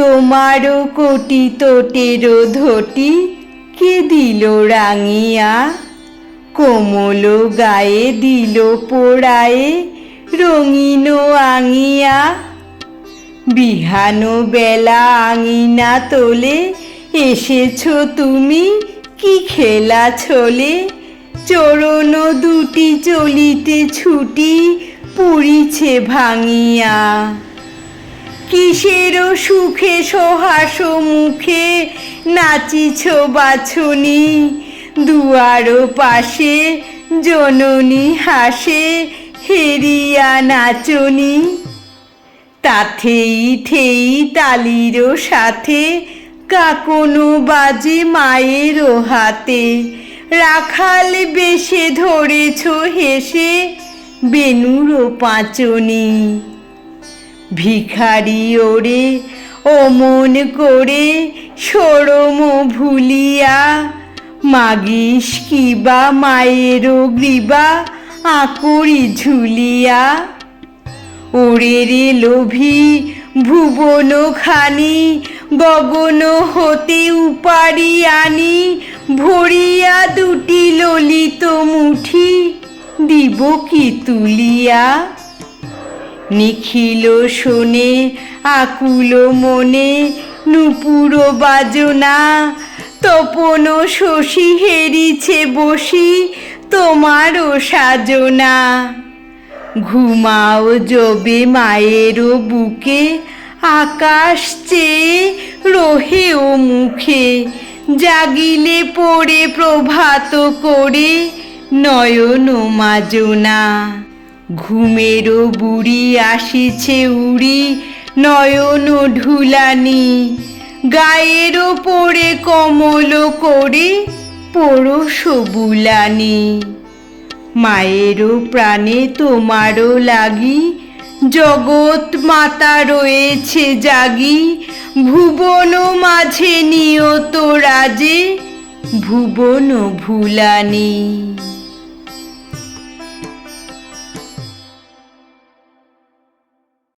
তোমারও কোটি তোটেরও ধটি কে দিল রাঙিয়া, কোমল গায়ে দিল পোড়ায়ে রঙিন আঙিয়া। বিহানো বেলা আঙিনা তোলে এসেছো তুমি কি খেলা ছোলে, চরণ দুটি চলিতে ছুটি পুরিছে ভাঙিয়া। কিসের সুখে সহাস মুখে নাচিছ বাছনি, দুয়ার পাশে জননী হাসে হেরিয়া নাচনি। তাথেই ঠেই তালির সাথে কাকনো বাজে মায়ের হাতে, রাখাল বেশে ধরেছ হেসে বেনুর পাঁচনি। ভিখারি ওরে অমন করে সরম ভুলিয়া, মাগিস কিবা মায়ের গ্রীবা আকরি ঝুলিয়া। ওরে রে লোভী ভুবন খানি গগন হতে উপারি আনি, ভরিয়া দুটি ললিত মুঠি দিব কি তুলিয়া। নিখিল শোনে আকুল মনে নূপুর বাজনা, তপন শশী হেরিছে বসি তোমারও সাজনা। ঘুমাও যবে মায়ের বুকে আকাশ চেয়ে রহে ও মুখে, জাগিলে পড়ে প্রভাত করে নয়ন মাজনা। ঘুমের বুড়ি আসিছে উড়ি নয়ন ঢুলানি, গায়ের পড়ে কমল করে পরশ বুলানি। মায়ের প্রাণে তোমারও লাগি জগৎ মাতা রয়েছে জাগি, ভুবন মাঝে নিয়ত রাজে ভুবন ভুলানি।